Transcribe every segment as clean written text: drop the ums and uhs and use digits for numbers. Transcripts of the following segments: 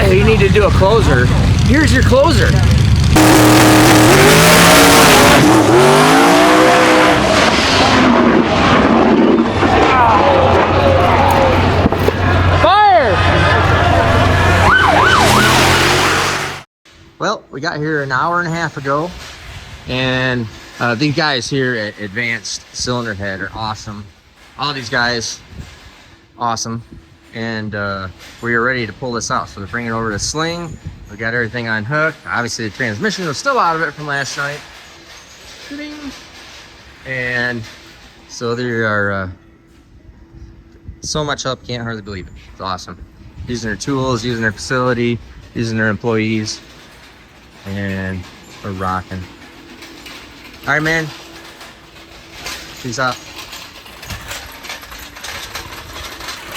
oh, you need to do a closer. Here's your closer. Fire! Well, we got here an hour and a half ago, and these guys here at Advanced Cylinder Head are awesome. All these guys, awesome. And we are ready to pull this out. So they're bringing it over to Sling. We got everything on hook. Obviously the transmission was still out of it from last night. And so there are so much help, can't hardly believe it. It's awesome. Using their tools, using their facility, using their employees. And we're rocking. All right, man. Peace out.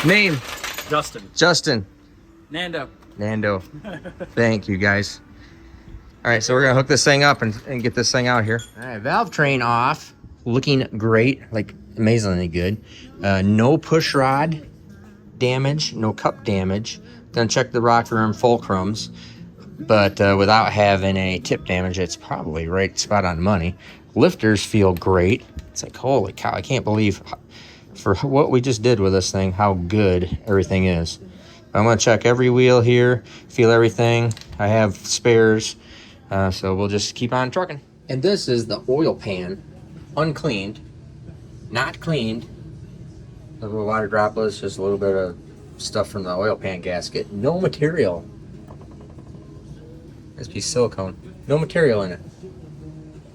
Name? Justin. Justin. Nando. Nando. Thank you, guys. All right, so we're gonna hook this thing up and get this thing out here. All right, valve train off. Looking great, like amazingly good. No push rod damage, no cup damage. Gonna check the rocker arm fulcrums. But without having a tip damage, it's probably right spot on money. Lifters feel great. It's like, holy cow, I can't believe for what we just did with this thing, how good everything is. I'm gonna check every wheel here, feel everything. I have spares, so we'll just keep on trucking. And this is the oil pan, uncleaned, not cleaned. A little water droplets, just a little bit of stuff from the oil pan gasket. No material. SP silicone, no material in it.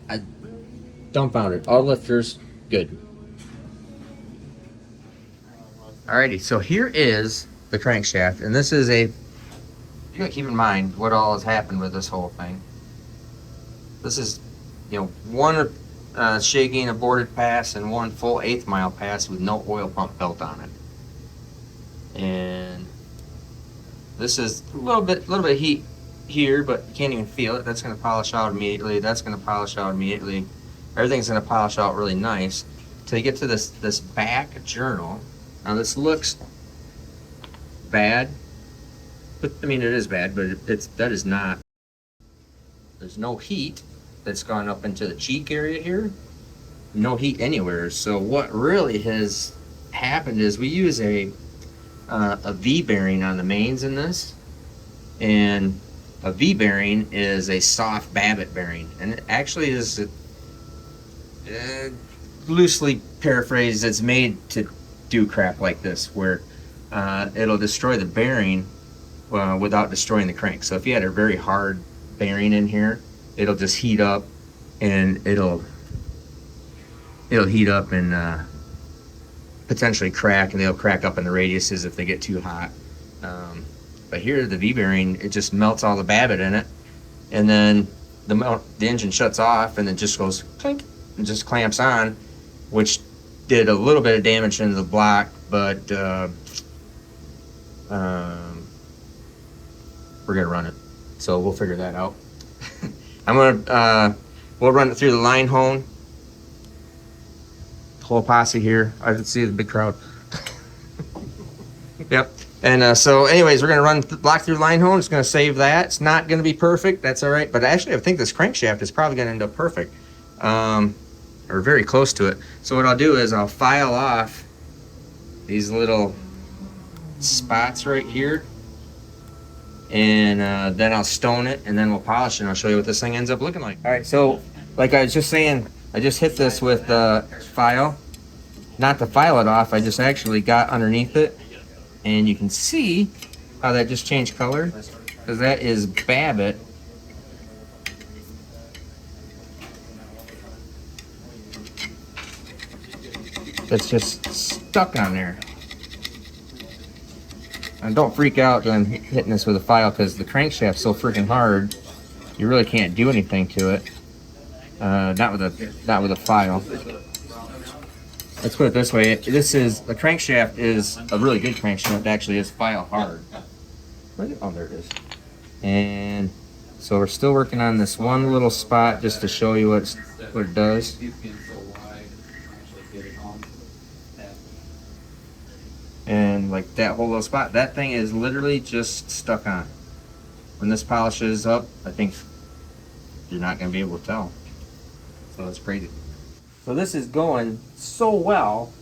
I dumbfounded. All lifters, good. Alrighty, so here is the crankshaft, and this is you gotta keep in mind what all has happened with this whole thing. This is, one shaking aborted pass and one full 1/8 mile pass with no oil pump belt on it. And this is a little bit of heat here, but you can't even feel it. That's going to polish out immediately. That's going to polish out immediately. Everything's going to polish out really nice till you get to this back journal. Now this looks bad, but I mean it is bad, but that is not. There's no heat that's gone up into the cheek area here. No heat anywhere. So what really has happened is we use a V bearing on the mains in this, and a V bearing is a soft Babbitt bearing, and it actually is loosely paraphrased. It's made to do crap like this, where it'll destroy the bearing without destroying the crank. So if you had a very hard bearing in here, it'll just heat up, and it'll heat up and potentially crack, and they'll crack up in the radiuses if they get too hot. But here, the V bearing, it just melts all the Babbitt in it, and then the engine shuts off, and it just goes clink and just clamps on, which did a little bit of damage into the block, but we're gonna run it, so we'll figure that out. We'll run it through the line hone. Whole posse here. I can see the big crowd. Yep. And so anyways, we're going to run block through line hone. It's going to save that. It's not going to be perfect. That's all right. But actually, I think this crankshaft is probably going to end up perfect. Or very close to it. So what I'll do is I'll file off these little spots right here. And then I'll stone it, and then we'll polish it, and I'll show you what this thing ends up looking like. All right, so like I was just saying, I just hit this with file. Not to file it off, I just actually got underneath it. And you can see how that just changed color, because that is Babbitt. That's just stuck on there. And don't freak out when I'm hitting this with a file, because the crankshaft's so freaking hard, you really can't do anything to it. Not with a file. Let's put it this way. The crankshaft is a really good crankshaft. It actually is file hard. Oh, there it is. And so we're still working on this one little spot just to show you what it does. And like that whole little spot, that thing is literally just stuck on. when this polishes up, I think you're not going to be able to tell. So it's crazy. So this is going so well.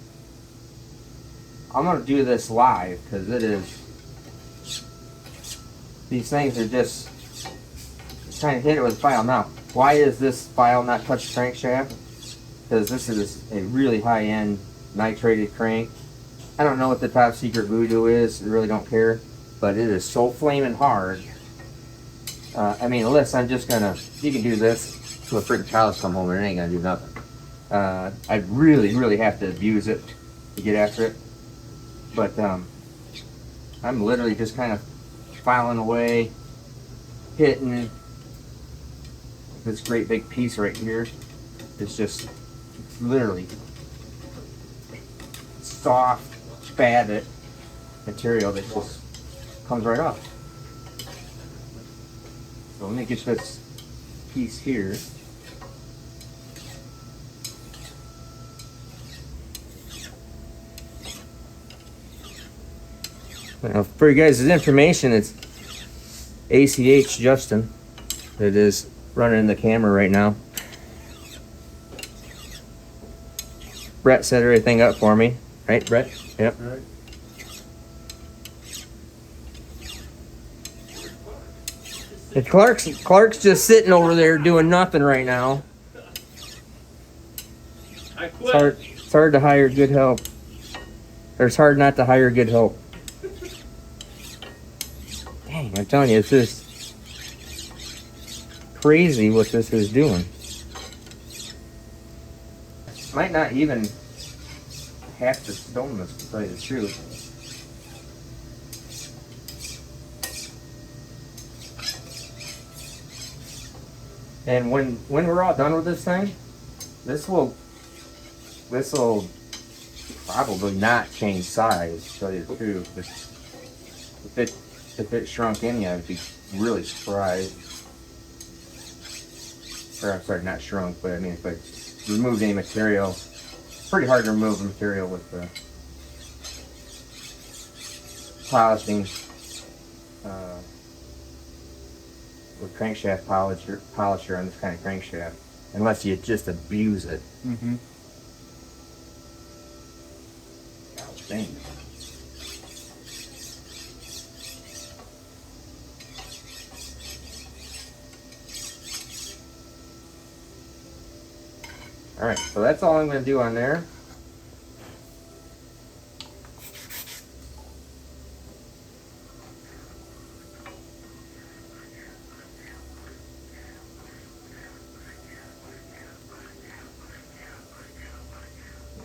I'm going to do this live because it is. These things are just trying to hit it with a file. Now, why is this file not touch the crankshaft? Because this is a really high-end nitrated crank. I don't know what the top secret voodoo is. I really don't care. But it is so flaming hard. I mean, unless I'm just gonna, you can do this till the freaking cows come home and it ain't gonna do nothing. I really, really have to abuse it to get after it. But I'm literally just kind of filing away, hitting this great big piece right here. It's just literally soft, spatted material that just comes right off. So let me get this piece here. Now, for you guys' information, it's ACH Justin that is running the camera right now. Brett set everything up for me, right, Brett? Yep. All right. And Clark's just sitting over there doing nothing right now. I quit. It's hard to hire good help. Or it's hard not to hire good help. Dang, I'm telling you, it's just crazy what this is doing. Might not even have to stone this, to tell you the truth. And when we're all done with this thing, this will probably not change size, to tell you the truth. If it shrunk in you, I'd be really surprised. Or I'm sorry, not shrunk, but I mean if I removed any material. It's pretty hard to remove the material with the polishing with crankshaft polisher on this kind of crankshaft, unless you just abuse it. Mm-hmm. Dang. All right, so that's all I'm going to do on there.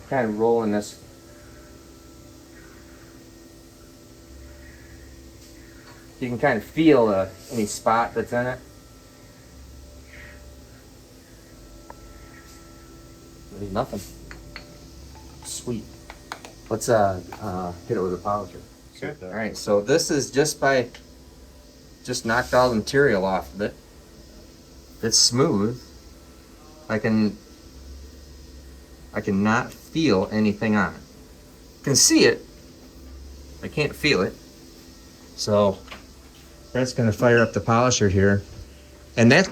Kind of rolling this. You can kind of feel any spot that's in it. There's nothing. Sweet. Let's hit it with a polisher. Okay. All right, so this is just knocked all the material off of it. It's smooth. I cannot feel anything on it. I can see it. I can't feel it. So Brett's gonna fire up the polisher here, and that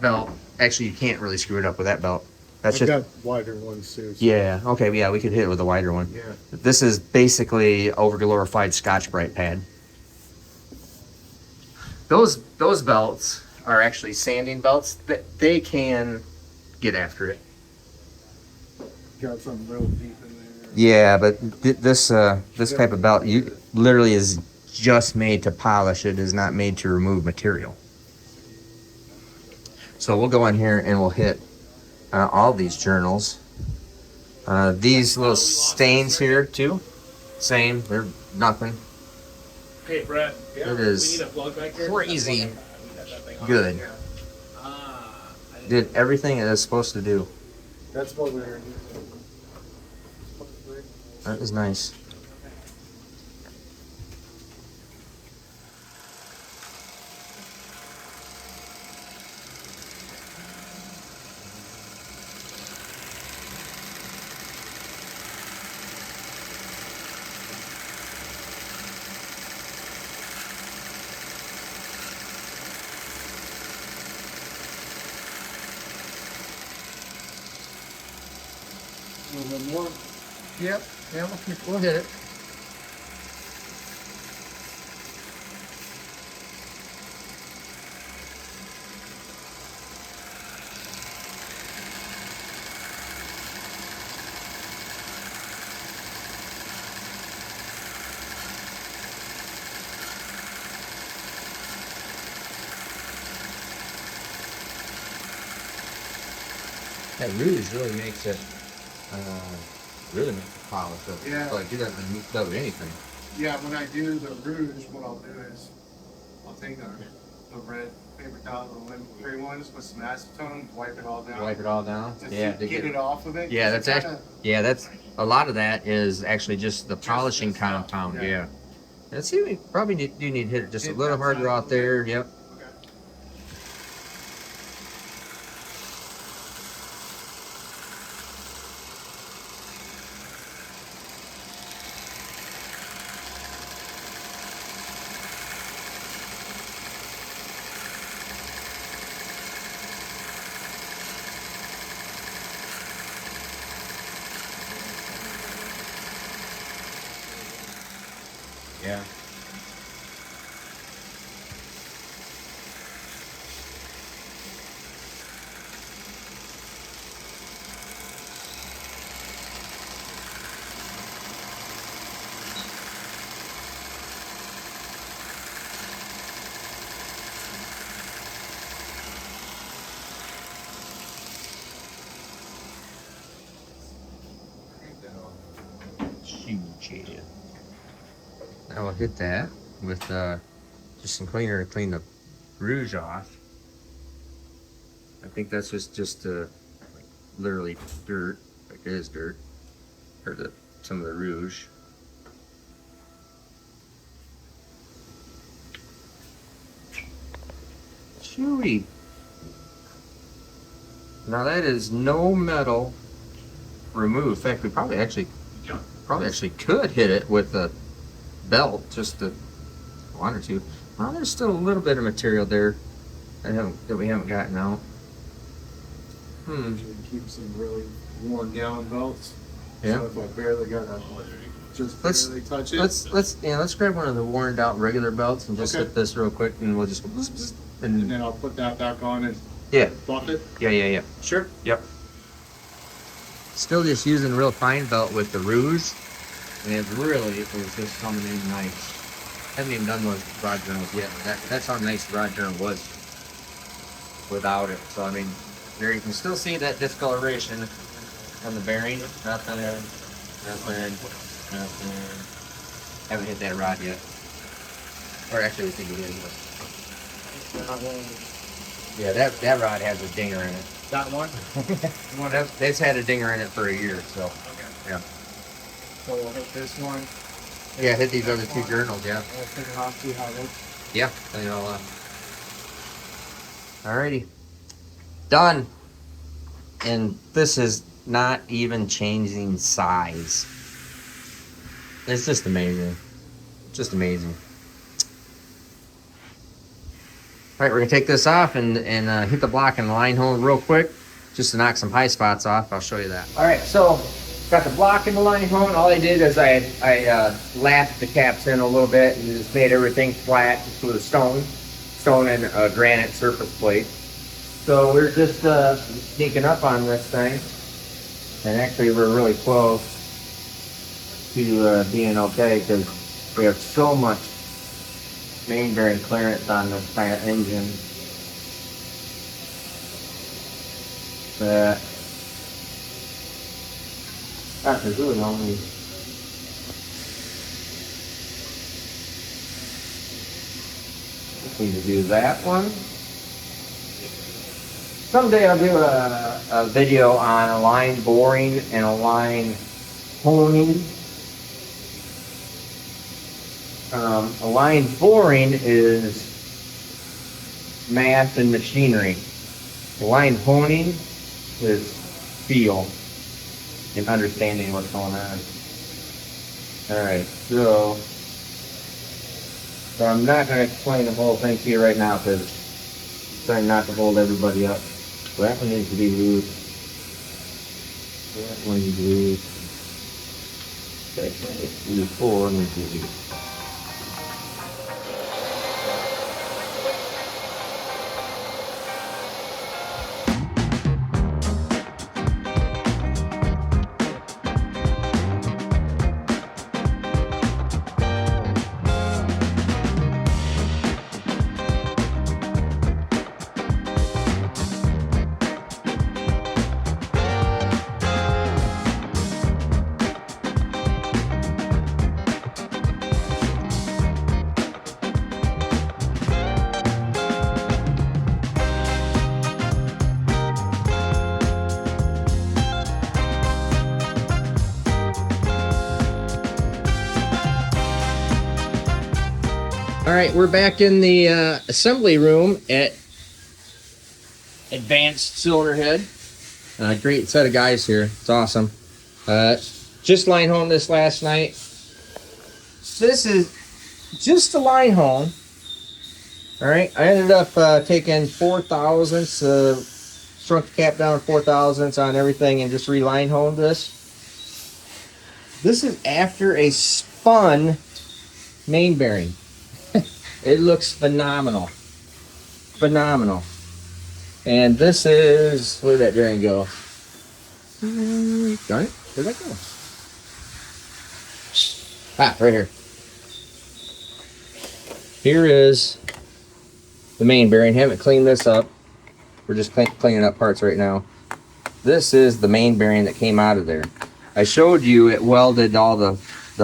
belt. Actually, you can't really screw it up with that belt. That's I've just got wider ones too. So yeah. Okay, yeah, we could hit it with a wider one. yeah. This is basically over-glorified Scotch-Brite pad. Those belts are actually sanding belts that they can get after it. Got something real deep in there. Yeah, but this type of belt literally is just made to polish. It is not made to remove material. So we'll go in here and we'll hit all these journals. These little stains here too, same. They're nothing. Hey, Brett. It is we need a plug back here. crazy That thing on. good. Ah, I didn't- Did everything it is supposed to do. That's what we're. That is nice. little bit more. Yep. Yeah, we'll hit it. That rouge really makes it, really makes it polish up. Yeah. Like it doesn't mix up with anything. Yeah, when I do the rouge, what I'll do is I'll take the red paper towel, the lemon tree ones with some acetone, wipe it all down. Wipe it all down. Just Yeah. to get it off of it. Yeah, 'cause that's it actually. Yeah, that's a lot of that is actually just the polishing this stuff, compound. yeah. Yeah. Let's see. We probably do need to hit it just a Hit little that harder side a out little there. bit. Yep. Okay. Yeah. Huge. Now we'll hit that with just some cleaner to clean the rouge off. I think that's just like literally dirt, like it is dirt, or some of the rouge. Chewy. Now that is no metal removed. In fact, we probably actually could hit it with a belt, just a one or two. Well, there's still a little bit of material there that we haven't gotten out. Usually keep some really worn down belts. Yeah. So if I barely got to just Let's- barely touch it. Let's grab one of the worn out regular belts and just Okay. hit this real quick, and we'll just and and then I'll put that back on and yeah, buff it. yeah. Sure. Yep. Still just using real fine belt with the rouge, and it was just coming in nice. Haven't even done those rod journals yet. That's how nice the rod journal was without it. So I mean, there you can still see that discoloration on the bearing. Nothing. Haven't hit that rod yet. Or actually, I think it is. But yeah, that rod has a dinger in it. That one? That's had a dinger in it for a year, so. Okay. So we'll hit this one. Yeah, hit these other two journals, yeah. We'll figure out see how it looks. Yeah, clean it all up. Alrighty. Done. And this is not even changing size. It's just amazing. Just amazing. Alright, we're gonna take this off and hit the block and the line hole real quick, just to knock some high spots off. I'll show you that. Alright, so got the block in the line hole, and all I did is I lapped the caps in a little bit and just made everything flat just with a stone and a granite surface plate. So we're just sneaking up on this thing, and actually we're really close to being okay because we have so much main bearing clearance on this plant engine that there's really only need to do that one. Someday I'll do a video on a line boring and a line honing. A line boring is math and machinery. A line honing is feel and understanding what's going on. Alright, so I'm not going to explain the whole thing to you right now because I'm trying not to hold everybody up. So that one needs to be loose. When you do 4, and we do. All right, we're back in the assembly room at Advanced Cylinder Head. Great set of guys here. It's awesome. Just line home this last night. This is just the line home. All right, I ended up taking 4 thousandths, shrunk the cap down 4 thousandths on everything, and just reline homed this. This is after a spun main bearing. It looks phenomenal. Phenomenal. And this is, where did that bearing go? Darn it, where'd that go? Ah, right here. Here is the main bearing. Haven't cleaned this up. We're just cleaning up parts right now. This is the main bearing that came out of there. I showed you it welded all the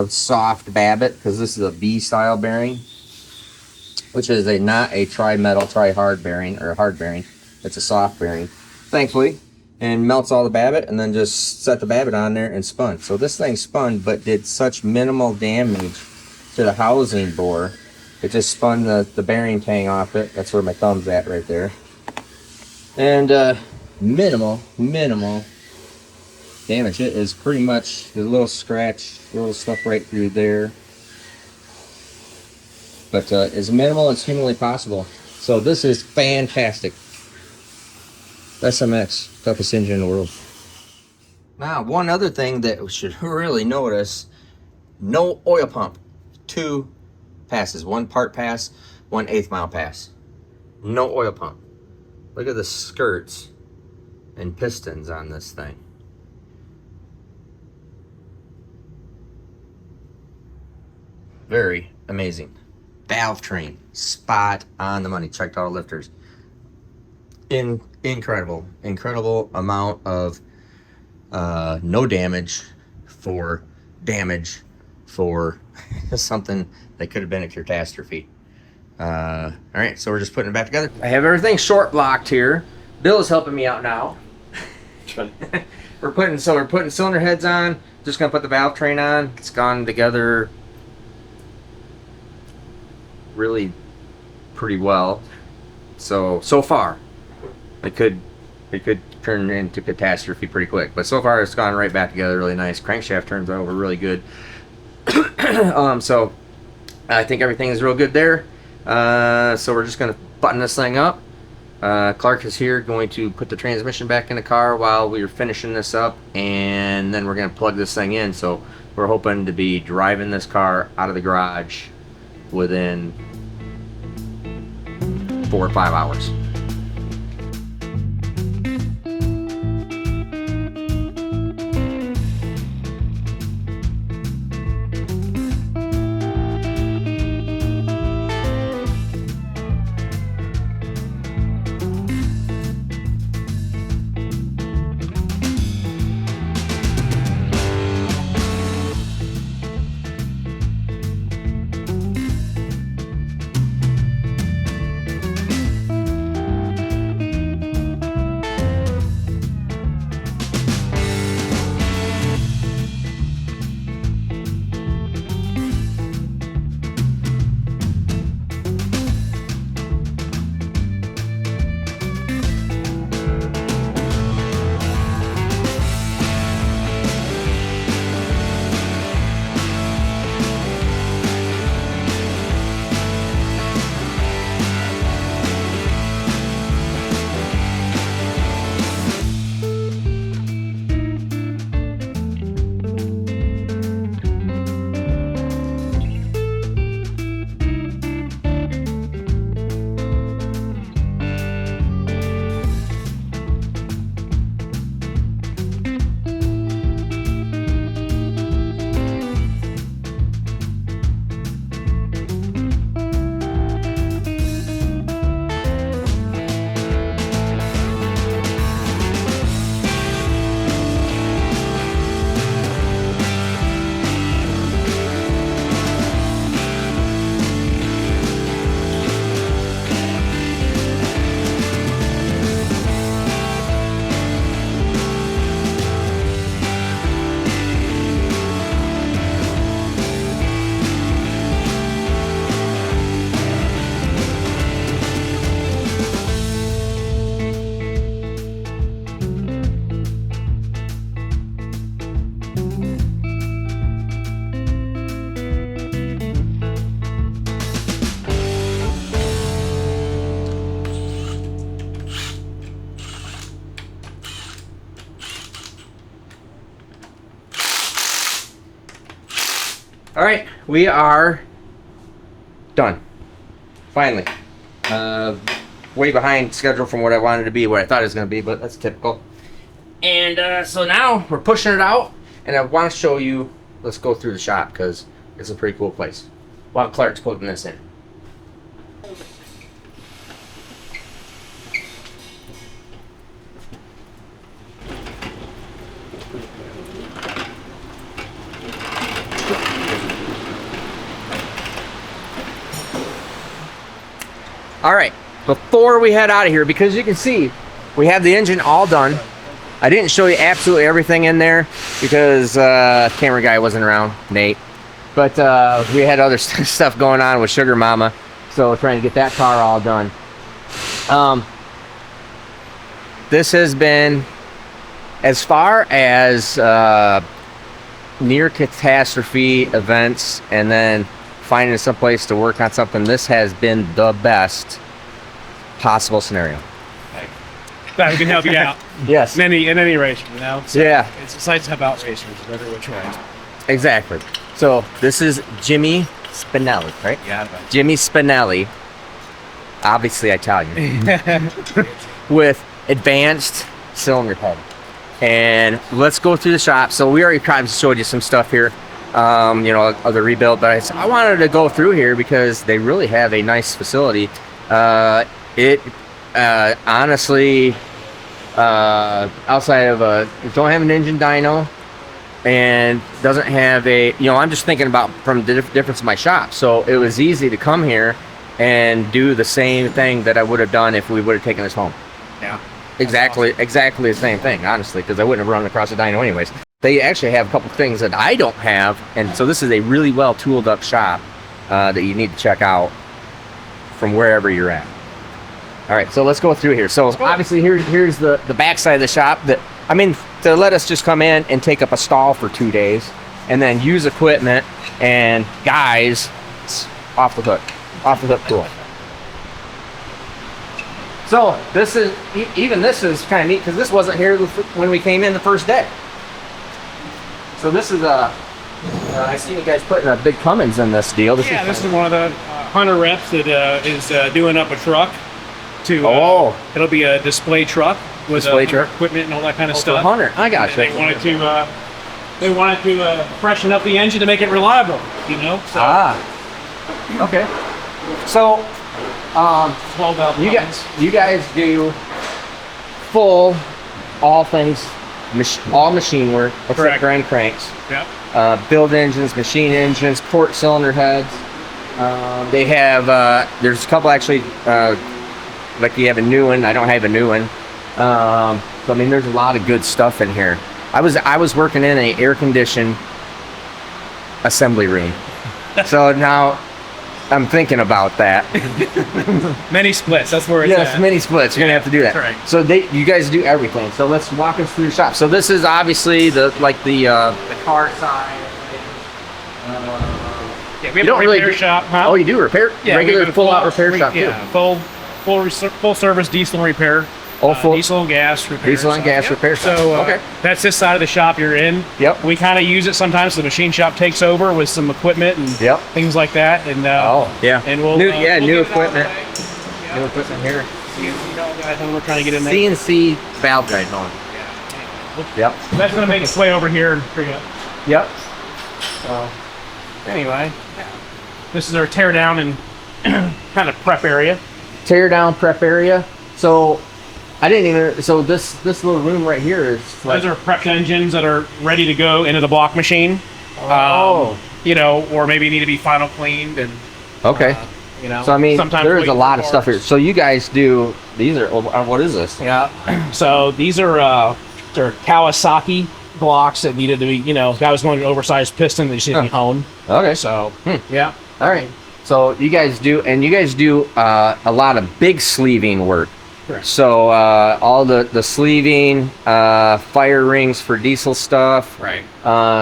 soft Babbitt, because this is a B style bearing, which is not a tri-metal, tri-hard bearing, or a hard bearing. It's a soft bearing, thankfully, and melts all the Babbitt, and then just set the Babbitt on there and spun. So this thing spun, but did such minimal damage to the housing bore. It just spun the bearing tang off it. That's where my thumb's at right there. And minimal damage. It is pretty much a little scratch, little stuff right through there. But as minimal as humanly possible. So this is fantastic. SMX, toughest engine in the world. Now, one other thing that we should really notice, no oil pump. 2 passes, 1 part pass, 1/8 mile pass. No oil pump. Look at the skirts and pistons on this thing. Very amazing. Valve train, spot on the money. Checked all the lifters. Incredible amount of no damage for something that could have been a catastrophe. All right, so we're just putting it back together. I have everything short blocked here. Bill is helping me out now. we're putting cylinder heads on. Just gonna put the valve train on. It's gone together really pretty well. So far, it could turn into catastrophe pretty quick, but so far it's gone right back together really nice. Crankshaft turns over really good. So I think everything is real good there. So we're just gonna button this thing up. Clark is here going to put the transmission back in the car while we're finishing this up, and then we're gonna plug this thing in. So we're hoping to be driving this car out of the garage within 4 or 5 hours. All right, we are done. Finally. Way behind schedule from what I wanted to be, what I thought it was going to be, but that's typical. And so now we're pushing it out, and I want to show you. Let's go through the shop because it's a pretty cool place. While Clark's putting this in. All right, before we head out of here, because you can see we have the engine all done. I didn't show you absolutely everything in there because camera guy wasn't around, Nate. But we had other stuff going on with Sugar Mama, so trying to get that car all done. This has been, as far as near catastrophe events and then finding some place to work on something, this has been the best possible scenario. Glad we can help you out. Yes. In any race, you know. So Yeah. It's nice to have out racers every which way. Exactly. So this is Jimmy Spinelli, right? Yeah. Jimmy Spinelli, obviously Italian, with advanced cylinder head. And let's go through the shop. So we already kind of showed you some stuff here, of the rebuild, but I wanted to go through here because they really have a nice facility. Honestly, outside of don't have an engine dyno and doesn't have a, I'm just thinking about from the difference in my shop. So it was easy to come here and do the same thing that I would have done if we would have taken this home. Yeah. Exactly the same thing, honestly, because I wouldn't have run across a dyno anyways. They actually have a couple things that I don't have, and so this is a really well tooled up shop that you need to check out from wherever you're at. All right, so let's go through here. So obviously here's the back side of the shop to let us just come in and take up a stall for 2 days and then use equipment and guys, it's off the hook cool. So this is kind of neat because this wasn't here when we came in the first day. So this is I see you guys putting a big Cummins in this deal. This is one of the Hunter reps that is doing up a truck. It'll be a display truck with equipment and all that kind of stuff. Hunter, I got you. They wanted to freshen up the engine to make it reliable. So, okay. So, 12 valve you guys do full, all things, all machine work except Correct. grand cranks. Yep. Build engines, machine engines, port cylinder heads. They have there's a couple actually. Like you have a new one. I don't have a new one. So there's a lot of good stuff in here. I was working in an air conditioned assembly room. So now I'm thinking about that. Many splits. That's where it's Yes, at. many splits. You're gonna have to do that. Correct. So you guys do everything. So let's walk us through the shop. So this is obviously the car side. Yeah, we You have don't a really repair do- shop. Huh? Oh, you do repair? Yeah, we Regular have a full out repair shop too. Yeah, full service diesel repair. Oh, full diesel and gas repair. diesel and gas repair shop. So Okay. that's this side of the shop you're in. Yep. We kind of use it sometimes. The machine shop takes over with some equipment and Yep. things like that. And yeah. and we'll new we'll get it out of equipment. the way. New equipment here. CNC dog guys, and we're trying to get in there. CNC valve guide on. Yep. That's gonna make its way over here and bring it up. Yep. So anyway, this is our tear down and kind of prep area. Tear down prep area. So I didn't even. So this little room right here is like. Those are prepped engines that are ready to go into the block machine. Oh. Or maybe need to be final cleaned and Okay. So So sometimes there's wait a lot for of stuff here. parts. So you guys do these are what is this? Yeah. So these are they're Kawasaki blocks that needed to be, guy was going to an oversized piston that just needed to be honed. Okay. So yeah. All right. So you guys do a lot of big sleeving work. Correct. So all the sleeving, fire rings for diesel stuff. Right.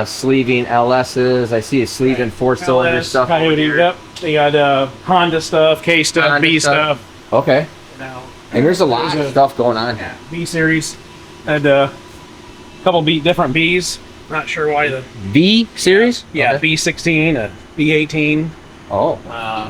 Sleeving LSs. I see a sleeving 4-cylinder stuff. Coyote, yep. They got Honda stuff, K stuff, Honda B stuff. stuff. Okay. Now, And there's a lot of There's a- stuff going on here. B series and a couple different Bs. Not sure why the V series? yeah Okay. B16, a B18. Oh,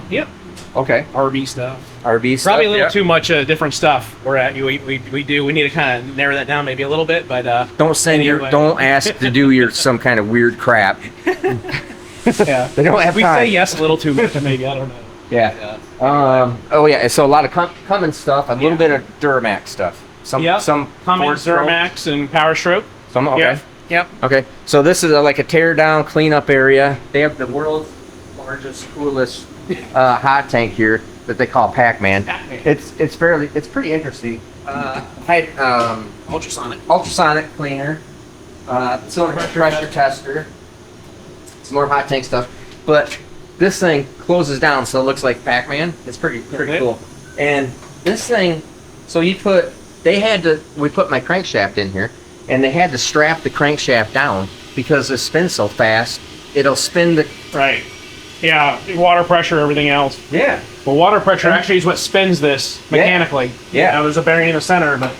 Yep, okay. RB stuff. RB stuff. Probably a little yeah. too much different stuff. We're at we need to kind of narrow that down maybe a little bit, but Don't send your. Anyway. Don't ask to do your some kind of weird crap. yeah, They don't have we time. say yes a little too much, maybe I don't know. Yeah. Oh yeah. So a lot of Cummins stuff. A little bit of Duramax stuff. Some. Yep. Some. Cummins, Ford Stroke, Duramax, and Power Stroke. Some. Okay. Yep. Yep. Okay. So this is like a tear down cleanup area. They have the world's largest, coolest hot tank here that they call Pac-Man. Pac-Man. It's pretty interesting. Ultrasonic. Ultrasonic cleaner, cylinder pressure tester, some more hot tank stuff. But this thing closes down so it looks like Pac-Man. It's pretty Okay. cool. And this thing, so we put my crankshaft in here, and they had to strap the crankshaft down because it spins so fast. It'll spin the Right. Yeah, water pressure, everything else. yeah. Well, water pressure actually is what spins this mechanically. Yeah. Now, there's a bearing in the center, but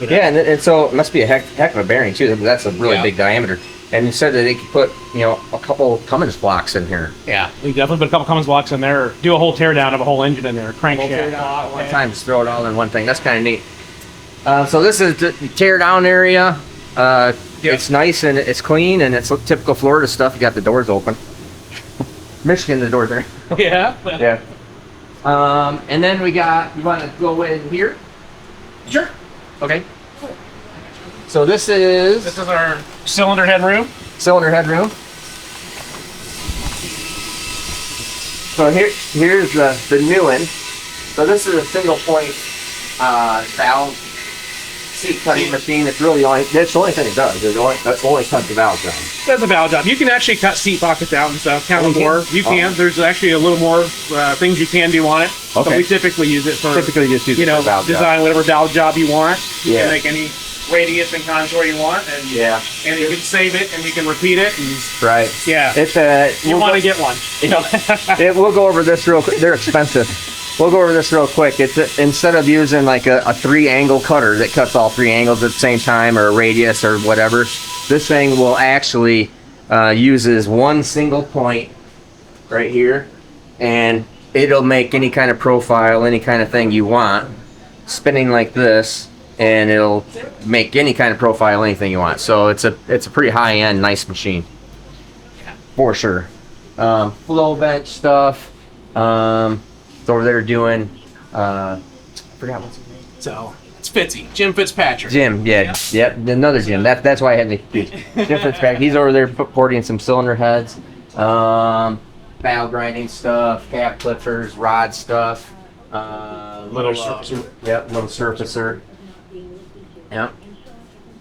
Yeah, and so it must be a heck of a bearing too. That's a really Yeah. big diameter. And you said that they could put a couple Cummins blocks in here. yeah, we definitely put a couple Cummins blocks in there. Or do a whole tear down of a whole engine in there, crankshaft. One time, just throw it all in one thing. That's kind of neat. So this is the tear down area. It's nice and it's clean and it's typical Florida stuff. You got the doors open. Michigan, the doors are. Yeah. Yeah. And then you want to go in here? Sure. Okay. So this is This is our cylinder head room. cylinder head room. So here's the new one. So this is a single point valve seat cutting machine. That's the only thing it does. That's only cut the valve down. That's a valve job. You can actually cut seat pockets out and stuff. Count Oh, you more. can? You can. There's actually a little more things you can do on it. But Okay. we typically use it for Typically just use you know valve job. design whatever valve job you want. You Yeah. can make any radius and contour you want, and Yeah. and you can save it and you can repeat it. And Right. yeah, It's you want to get one. You know. We'll go over this real quick. They're expensive. We'll go over this real quick. It's instead of using like a 3-angle cutter that cuts all 3 angles at the same time, or a radius or whatever, this thing will actually uses one single point right here, and it'll make any kind of profile, any kind of thing you want, spinning like this, and it'll make any kind of profile, anything you want. So it's a pretty high-end, nice machine, for sure. Flow bench stuff. It's over there doing. I forgot what's his name. So it's Fitzy, Jim Fitzpatrick. Jim, yeah, yep, another Jim. That's why I had me confused. Jim Fitzpatrick. He's over there porting some cylinder heads, valve grinding stuff, cap clippers, rod stuff, Little surfacer. Yep, little surfacer. Yep.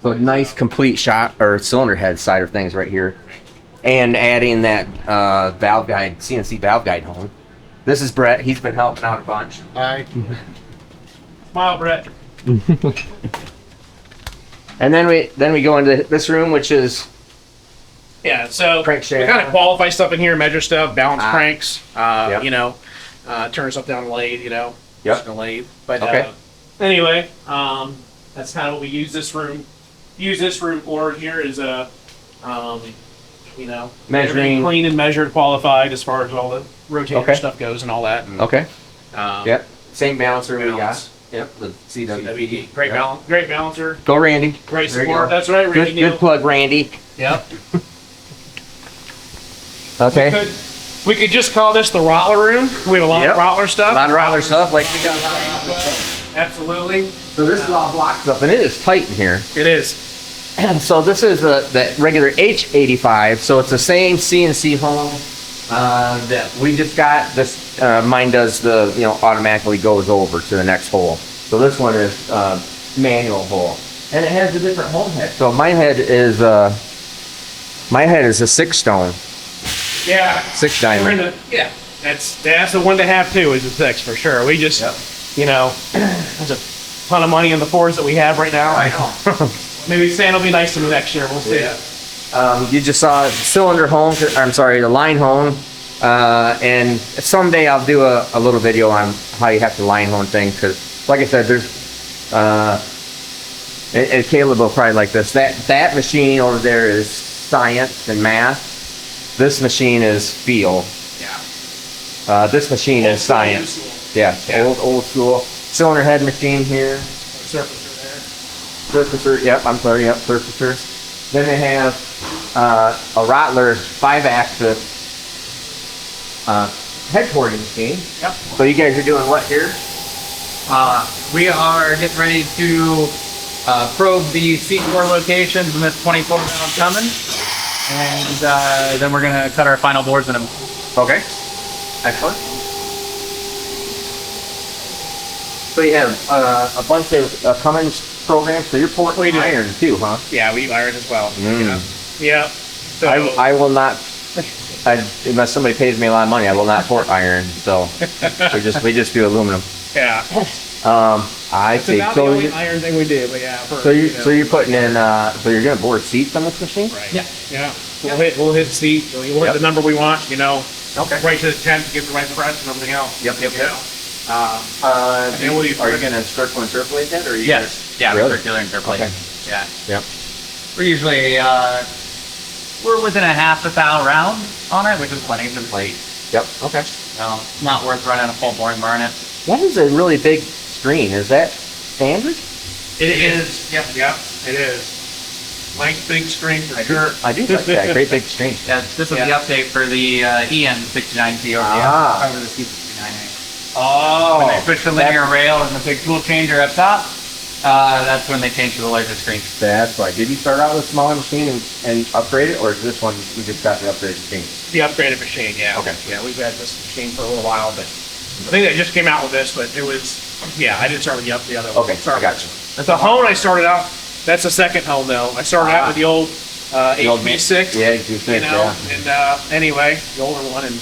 So nice complete shot or cylinder head side of things right here, and adding that valve guide, CNC valve guide home. This is Brett. He's been helping out a bunch. Hi. Smile, Brett. And then we go into this room, which is Yeah, so Crankshaft. we kind of qualify stuff in here, measure stuff, balance cranks, Yep. you know, turn stuff down the lathe, you know, Yep. just a lathe. But Okay. anyway, that's kind of what we use this room. For here is a, you know, Measuring. everything clean and measured, qualified as far as all the rotator Okay. stuff goes and all that. And, okay. um, Yep. Same balancer we got. Balance. Yep. The CW. CWD, great Yep. balance, great balancer, Go Randy. great There you support. go. That's right, Randy Good, Neal. good plug, Randy. Yep. Okay. We could just call this the Rottler room. We have a lot Yep. of Rottler A stuff. lot of Rottler stuff. Like Absolutely, so, this is all block stuff, and it is tight in here. it is. So this is the regular H85. So it's the same CNC home that we just got. This mine does the automatically goes over to the next hole. So this one is manual hole, and it has a different home head. So my head is a 6-stone, Yeah. 6 We're in diamond. the- yeah. That's the one to have too, is the 6 for sure. We just, you know, there's a ton of money in the 4s that we have right now. I know. Maybe sand will be nice to me next year. We'll see. Yeah. You just saw cylinder home. I'm sorry, the line home. And someday I'll do a little video on how you have to line home things, because, like I said, there's and Caleb will probably like this. That machine over there is science and math. This machine is feel. Yeah. This machine is science. Yeah, old school. Cylinder head machine here. Surfacer there. Surfacer, yep, I'm sorry, yep, surfacer. Then they have a Rottler 5-axis head porting machine. Yep. So you guys are doing what here? We are getting ready to probe the seat core locations in this 24-pound coming, and then we're gonna cut our final boards in them. Okay. Excellent. So you have a bunch of Cummins programs, so you're porting We do. iron too, huh? Yeah, we iron as well. Yeah. So I will not, unless somebody pays me a lot of money, I will not port iron, so we just do aluminum. yeah. I It's see. about the So only you, iron thing we do, but yeah. so you're putting in, so you're gonna board seats on this machine? Right. Yeah. Yeah. We'll hit the seat. We'll hit Yep. the number we want. You know. Okay. Right to the temp to get the right press and everything else. Yep, yep, You yep. know? And what do you- are you gonna circle interpolate that, or are you Yes. Yeah. Really? Circular interpolation. Okay. Yeah. Yep. We're usually we're within a half a thou round on it, which is plenty to plate. Yep. Okay. No, not worth running a full boring burn it. That is a really big screen. Is that standard? It is. Yep. Yep. It is. Nice big screen for sure. I do like that. Great big screen. Yeah, this was the Yeah. update for the EN69T over Ah. the C69A. Oh. When they switched the linear rail and the big tool changer up top, that's when they changed to the larger screen. That's why. Did you start out with a smaller machine and upgrade it, or is this one you just got the upgraded machine? The upgraded machine, yeah. Okay. Yeah, we've had this machine for a little while, but I think they just came out with this, but it was, yeah, I didn't start with the other one. Okay, I got you. The hone I started out, that's the second hone though. I started out with the old The old 8B6. Yeah, you You know, and anyway, the older one and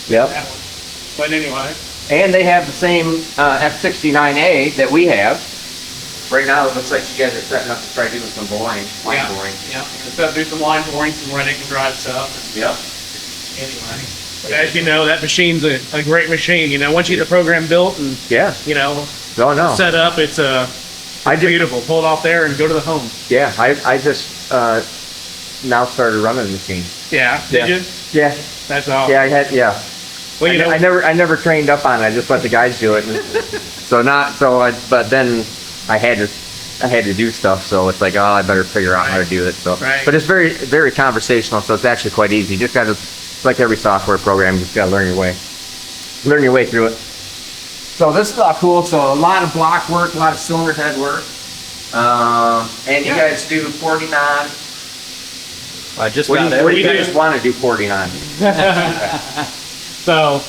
Yep. that one. But anyway, And they have the same F69A that we have. Right now, it looks like you guys are setting up to try doing some line yeah, boring. yeah. Instead of do some line boring, some running and drive stuff. Yep. Anyway, but as you know, that machine's a great machine. You know, once you get the program built and Yeah. you know Oh no. set up, it's I did. beautiful. Pull it off there and go to the home. Yeah. I just now started running the machine. Yeah. Yeah. Did you? Yeah. That's all. Yeah. I had. Yeah. Well, you know, I never trained up on it. I just let the guys do it. But then I had to do stuff. So it's like, oh, I better figure out how to do it. So, Right. but it's very, very conversational. So it's actually quite easy. You just got to, like every software program, you just got to learn your way through it. So this is all cool. So a lot of block work, a lot of cylinder head work. And you Yeah. guys do 49. Just What do about you We guys do. want to do 49? so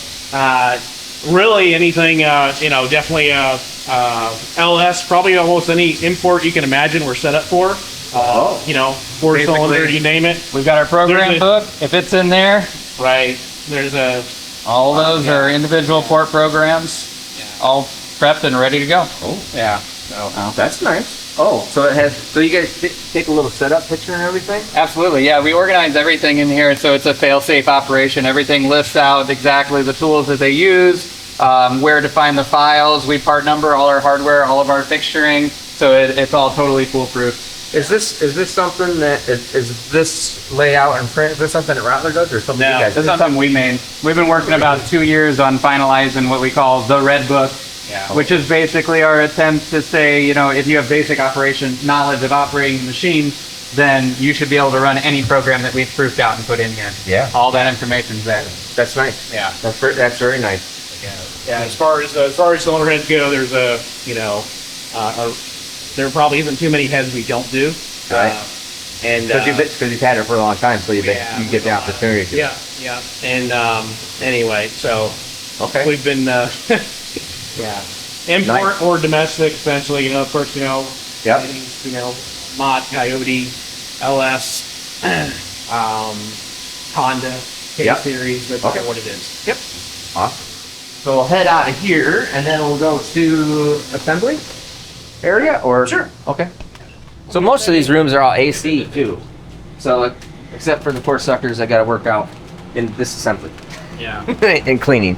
really anything, you know, definitely LS, probably almost any import you can imagine we're set up for. You know, four Basically- cylinder, you name it. We've got our program There's a- book. If it's in there, Right. There's a all those are individual port programs, all prepped and ready to go. Oh. Yeah. That's nice. Oh, so it has. So you guys take a little setup picture and everything. Absolutely, yeah. We organize everything in here, so it's a fail-safe operation. Everything lists out exactly the tools that they use, where to find the files. We part number all our hardware, all of our fixturing, so it's all totally foolproof. Is this something that is this layout and print? Is this something that Rattler does, or something No, you guys? this is something we made. We've been working about 2 years on finalizing what we call the Red Book, Yeah. which is basically our attempt to say, you know, if you have basic operation knowledge of operating the machine, then you should be able to run any program that we've proofed out and put in here. Yeah. All that information's there. That's nice. Yeah. That's very nice. Yeah, as far as cylinder heads go, there's a, you know, there probably isn't too many heads we don't do. Right. And Because you've had it for a long time, so you Yeah, get the opportunity to. yeah, yeah. And anyway, so Okay. we've been, yeah, import Nice. or domestic, essentially. You know, of course, you know, Yep. you know, Mod, Coyote, LS, Honda, K Yep. series. That's Okay. what it is. Yep. Awesome. So we'll head out of here, and then we'll go to assembly area, or Sure. Okay. So most of these rooms are all AC too. So except for the poor suckers that got to work out in this assembly Yeah. and cleaning.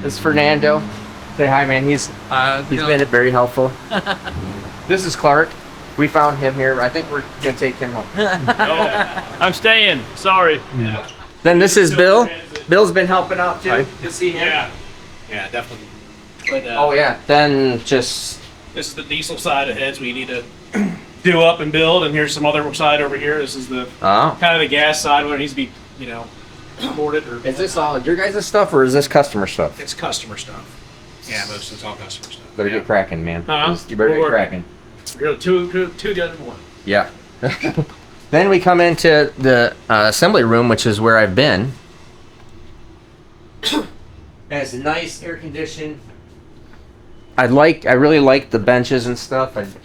This is Fernando. Say hi, man. He's been very helpful. This is Clark. we found him here. I think we're gonna take him home. I'm staying. Sorry. Then this is Bill. Bill's been helping out too. Good to see him. Yeah, definitely. But, Oh yeah. Then just this is the diesel side of heads we need to do up and build, and here's some other side over here. This is the oh. kind of the gas side where it needs to be, boarded or. Is this all your guys' stuff or is this customer stuff? It's customer stuff. Yeah, most of it's all customer stuff. Better yeah. get cracking, man. Uh-huh. You better We'll get work. cracking. Really, two the other one. Yeah. Then we come into the assembly room, which is where I've been. It has a nice air conditioned. I really like the benches and stuff. I've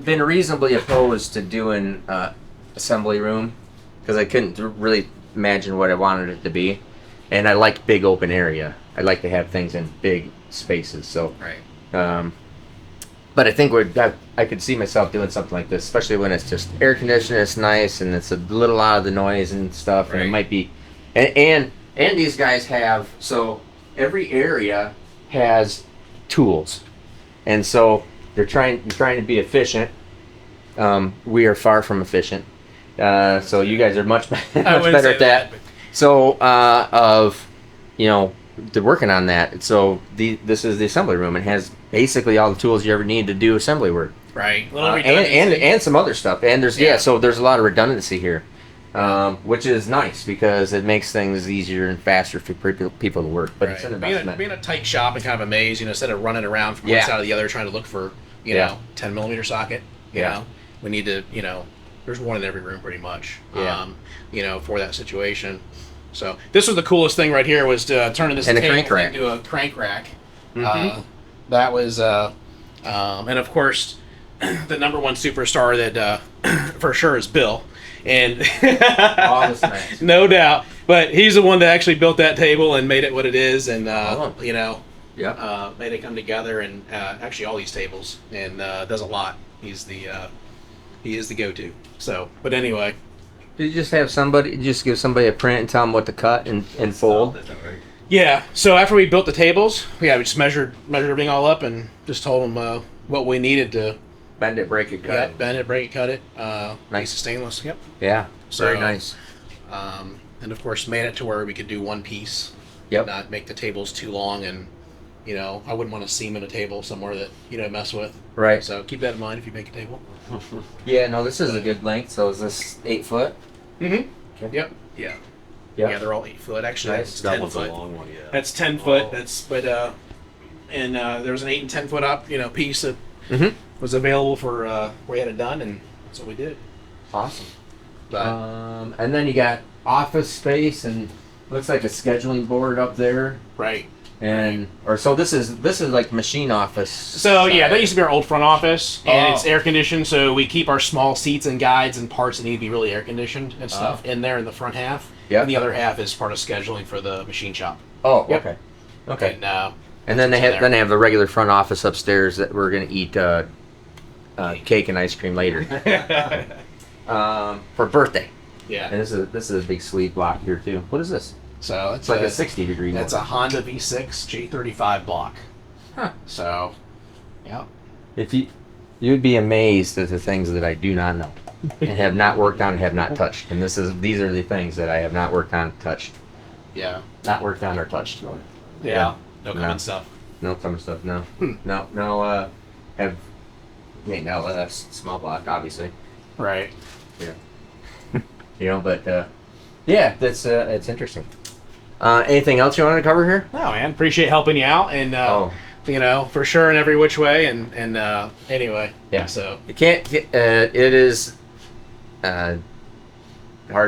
been reasonably opposed to doing assembly room because I couldn't really imagine what I wanted it to be, and I like big open area. I like to have things in big spaces. So. Right. But I think I could see myself doing something like this, especially when it's just air conditioned, it's nice, and it's a little out of the noise and stuff. And it Right. might be, and these guys have, so every area has tools, and so they're trying to be efficient. We are far from efficient, so you guys are much much better at that. So they're working on that. So this is the assembly room. It has basically all the tools you ever need to do assembly work, Right. Little and some other stuff. And there's Yeah. so there's a lot of redundancy here, which is nice because it makes things easier and faster for people to work. But it's an investment. Being a tight shop and kind of a maze, instead of running around from Yeah. one side to the other trying to look for, Yeah. 10 millimeter socket. Yeah. We need to, there's one in every room pretty much. Yeah. For that situation. So this was the coolest thing right here was turning this And a table crank rack. into a crank rack. Mhm. That was, and of course, the number one superstar that for sure is Bill. And All this nice. no doubt, but he's the one that actually built that table and made it what it is, and Yeah. made it come together, and actually all these tables, and does a lot. He is the go-to. So, but anyway, Did you just have somebody give somebody a print and tell them what to cut and fold? yeah. So after we built the tables, we just measured everything all up, and just told them what we needed to Bend it, break it, cut it. bend it, break it, cut it. Nice. Piece of stainless. Yep. Yeah. Very So- nice. And of course, made it to where we could do one piece. Yep. Not make the tables too long, and I wouldn't want to seam in a table somewhere that mess with. Right. So keep that in mind if you make a table. Yeah. No, this is a good length. So is this 8 foot? Mm-hmm. Okay. Yep. Yeah. Yeah. Yeah, they're all 8 foot. Actually, Nice. that's 10 foot. long one, yeah. That's 10 foot. And there was an 8 and 10 foot up, piece that Mhm. was available for we had it done, and that's what we did. Awesome. But And then you got office space and looks like a scheduling board up there. right. So this is like machine office. So yeah, that used to be our old front office, and Oh. it's air conditioned. So we keep our small seats and guides and parts that need to be really air conditioned and stuff in there in the front half. Yeah. And the other half is part of scheduling for the machine shop. Oh, Yep. okay. Okay. And And then what's in there. they have the regular front office upstairs that we're gonna eat cake and ice cream later for birthday. yeah. And this is a big sleeve block here too. What is this? So It's like a 60-degree. That's a Honda V6 J35 block. Huh. So, yeah. If you'd be amazed at the things that I do not know and have not worked on and have not touched. And these are the things that I have not worked on, touched, Yeah. not worked on or touched. Yeah. No No. common stuff. No some stuff. No. No. Have LS small block obviously. Right. But yeah, that's it's interesting. Anything else you wanted to cover here? No, man. Appreciate helping you out, and for sure in every which way, and anyway. Yeah. So You can't. It is hard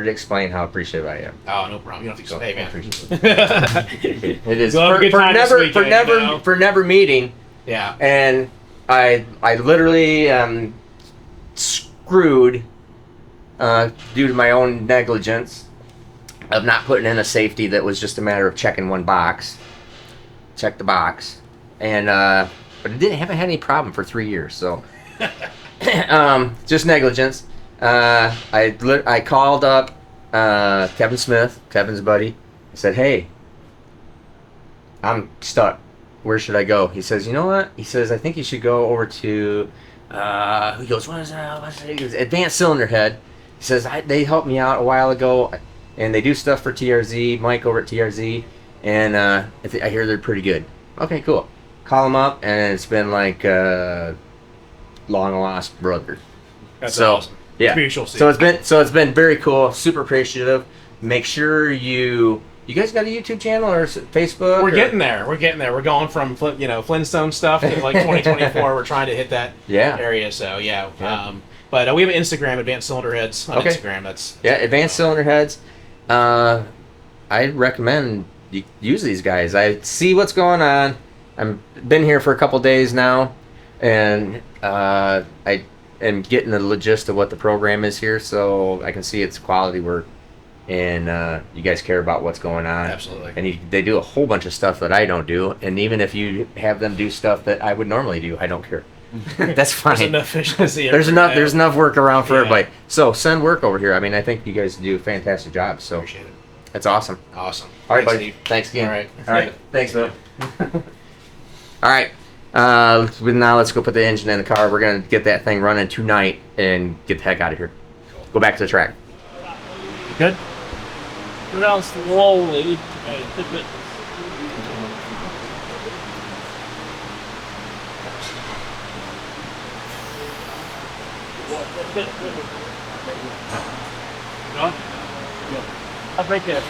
to explain how appreciative I am. oh, no problem. You don't have to explain, man. It is We'll have a good time this weekend, for never meeting, Yeah. and I literally screwed due to my own negligence of not putting in a safety that was just a matter of checking one box, check the box, and but I haven't had any problem for 3 years, so just negligence. I called up Kevin Smith, Kevin's buddy. I said, "Hey, I'm stuck. where should I go? He says, you know what? He says, I think you should go over to, he goes, what is that? What's that? He goes, Advanced Cylinder Head. He says, they helped me out a while ago, and they do stuff for TRZ, Mike over at TRZ, and I hear they're pretty good. Okay, cool. Call them up, and it's been like long lost brother. That's So, awesome. Yeah. Mutual see. So it's been very cool. Super appreciative. Make sure you guys got a YouTube channel or Facebook? We're getting there. We're getting there. We're going from Flintstone stuff to like 2024. We're trying to hit that Yeah. area. So Yeah. But we have an Instagram, Advanced Cylinder Heads on Okay. Instagram. That's Yeah, Advanced Cylinder Heads. I recommend you use these guys. I see what's going on. I've been here for a couple days now, and I am getting the gist of what the program is here, so I can see it's quality work, and you guys care about what's going on. Absolutely. And they do a whole bunch of stuff that I don't do, and even if you have them do stuff that I would normally do, I don't care. That's fine. There's enough efficiency. There's enough. There's enough work around for Yeah. everybody. So send work over here. I mean, I think you guys do a fantastic job. So Appreciate it. that's awesome. Awesome. All right, Thanks, buddy. Steve. Thanks again. All right. All right. Thanks, man. All right. Now let's go put the engine in the car. We're gonna get that thing running tonight and get the heck out of here. Go back to the track. Good? Go down slowly. Okay, tip it. John? Up right there.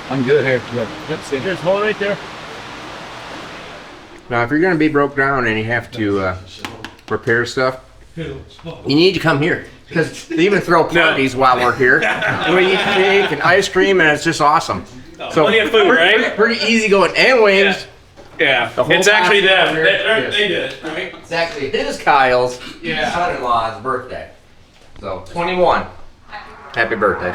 I'm good here. Just hold it right there. Now, if you're gonna be broke down and you have to repair stuff, you need to come here because they even throw parties while we're here. We eat cake and ice cream, and it's just awesome. So plenty of food, right? Pretty easy going, and wings. Yeah. The whole It's actually box them. over here. They did it, right? It's actually his Kyle's Yeah. son-in-law's birthday. So 21. Happy birthday.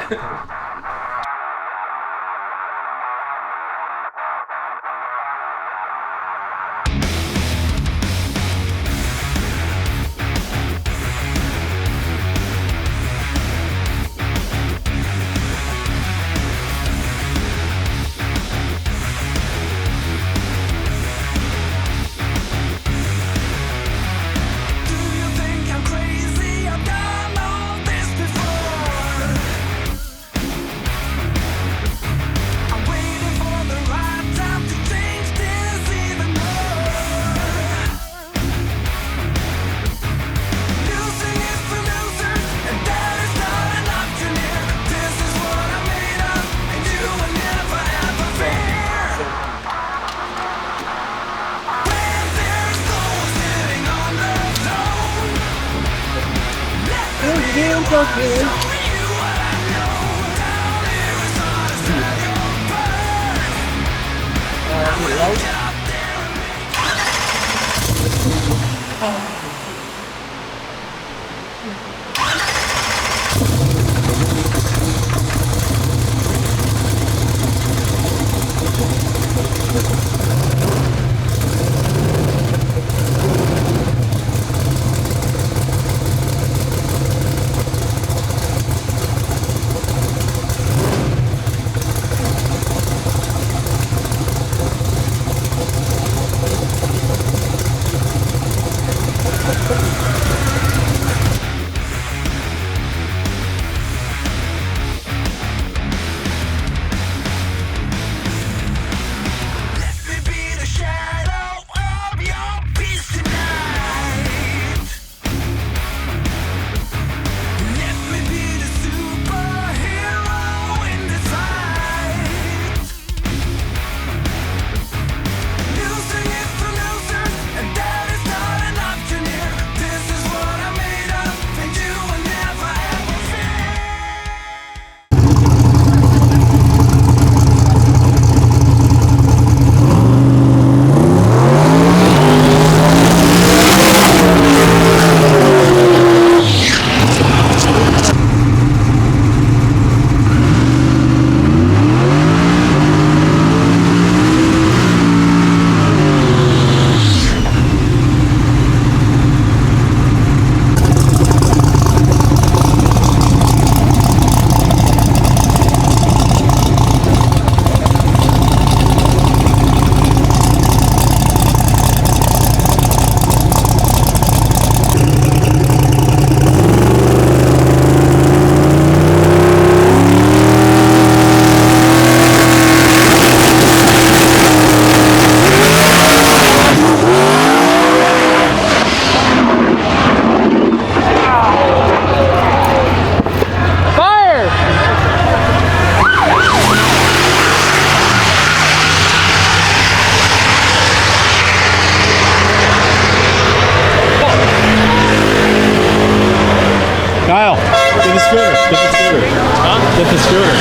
Get the scooter.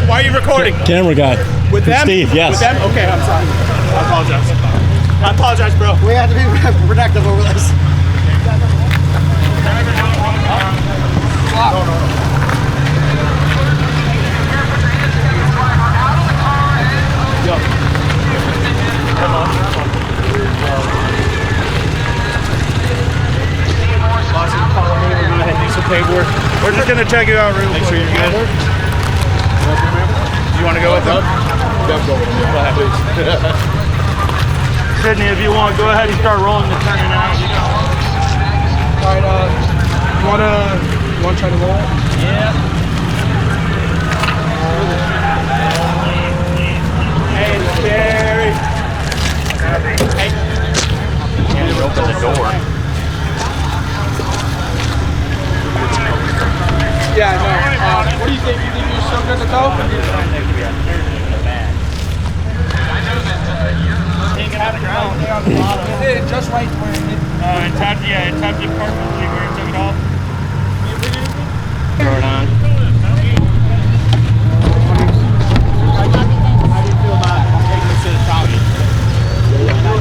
Why are you recording? Camera guy. With them? Steve, yes. With them? Okay, I'm sorry. I apologize. I apologize, bro. We have to be protective over this. Paperwork. We're just gonna check you out real quick. Make sure you're good. You want to go with them? Go ahead, please. Sydney, if you want, go ahead and start rolling the turning out. All right, you wanna try to roll it? Yeah. Hey, Jerry. Hey. You open the door. Yeah, no. What do you think? You think you're still good to go? You did it just right where it did. It tapped it perfectly where it took it off. Throw it on. How do you feel about taking this to the county?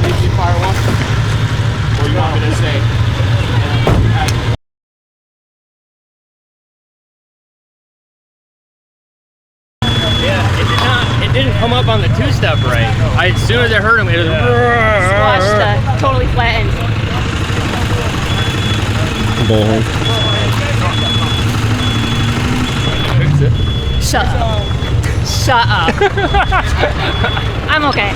Did you fire one? Or you want me to say? It didn't come up on the two-step right. As soon as I heard him, it was Squashed, totally flattened. Bullhorn. Shut up. Shut up. I'm okay.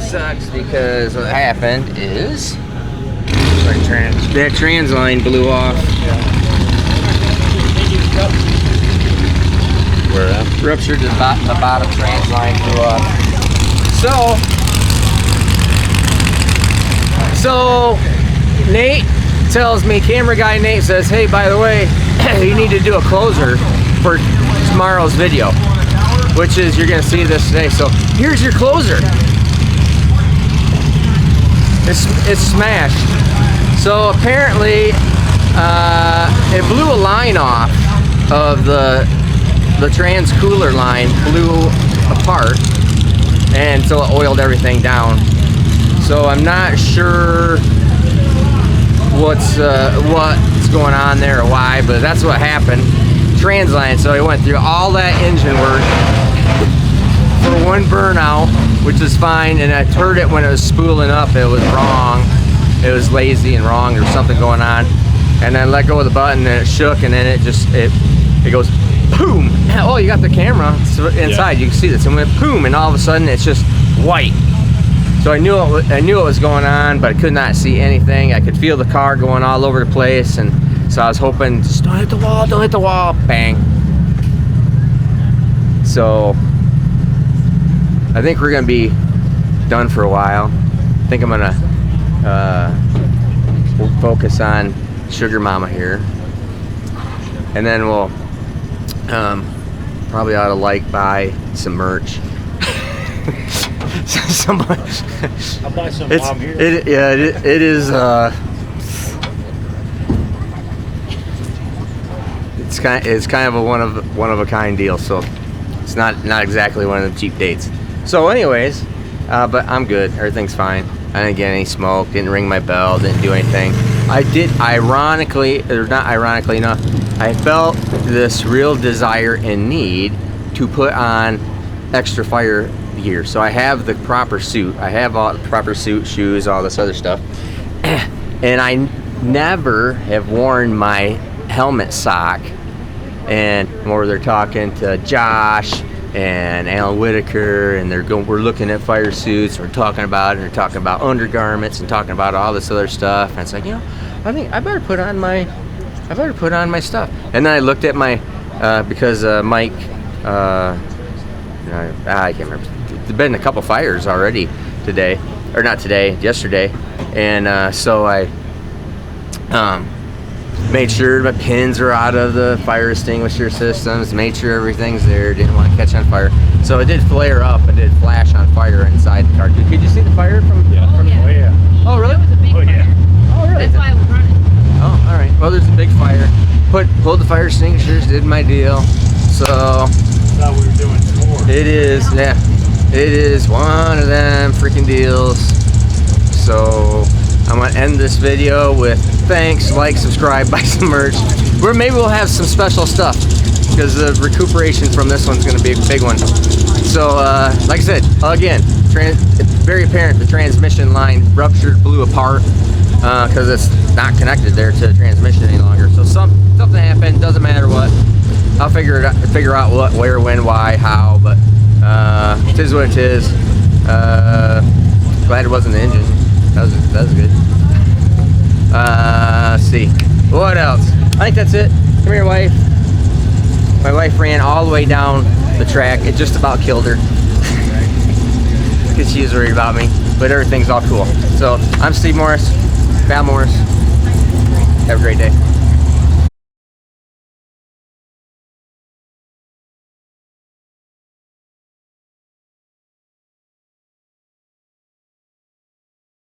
Sucks because what happened is that trans line blew off. Where at? Ruptured the bottom trans line, blew off. So Nate tells me, camera guy Nate says, hey, by the way, you need to do a closer for tomorrow's video, which is, you're gonna see this today. So here's your closer. it's smashed. So apparently, it blew a line off of the trans cooler line, blew apart, and so it oiled everything down. So I'm not sure what's going on there or why, but that's what happened. Trans line. So I went through all that engine work for one burnout, which is fine, and I heard it when it was spooling up. It was wrong. It was lazy and wrong. There was something going on, and then let go of the button, and it shook, and then it goes boom. Oh, you got the camera inside. You can see this. It went boom, and all of a sudden it's just white. So I knew it was going on, but I could not see anything. I could feel the car going all over the place, and so I was hoping, just don't hit the wall, don't hit the wall. Bang. So I think we're gonna be done for a while. I think I'm gonna we'll focus on Sugar Mama here, and then we'll probably ought to buy some merch. Somebody, I'll buy some it is it's kind of a one of a kind deal, so it's not exactly one of the cheap dates. So anyways, but I'm good, everything's fine. I didn't get any smoke, didn't ring my bell, didn't do anything. I did, ironically, or not ironically enough, I felt this real desire and need to put on extra fire gear. So I have the proper suit, I have all the proper suit, shoes, all this other stuff, and I never have worn my helmet sock. And more, they're talking to Josh and Alan Whitaker, and we're looking at fire suits, we're talking about it, and they're talking about undergarments and talking about all this other stuff, and it's like, I think I better put on my stuff. And then I looked at my because Mike I can't remember, there's been a couple fires already today, or not today, yesterday, and so I made sure my pins are out of the fire extinguisher systems, made sure everything's there, didn't want to catch on fire. So it did flare up and did flash on fire inside the car. Could you see the fire from? Yeah. Oh, yeah. Oh yeah. Oh really? It was a big Oh, yeah. fire. Oh really? That's why I was running. Oh, all right. Well, there's a big fire. Pulled the fire extinguishers, did my deal. So I thought we were doing more. it is, yeah, it is one of them freaking deals. So I'm gonna end this video with thanks, like, subscribe, buy some merch. Where maybe we'll have some special stuff, because the recuperation from this one's gonna be a big one. So like I said, again, it's very apparent the transmission line ruptured, blew apart, because it's not connected there to the transmission any longer. So something happened, doesn't matter what. I'll figure out what, where, when, why, how, but it is what it is. Glad it wasn't the engine. That was good. Let's see. What else? I think that's it. Come here, wife. My wife ran all the way down the track. It just about killed her. Because she was worried about me. But everything's all cool. So, I'm Steve Morris. Val Morris. Have a great day.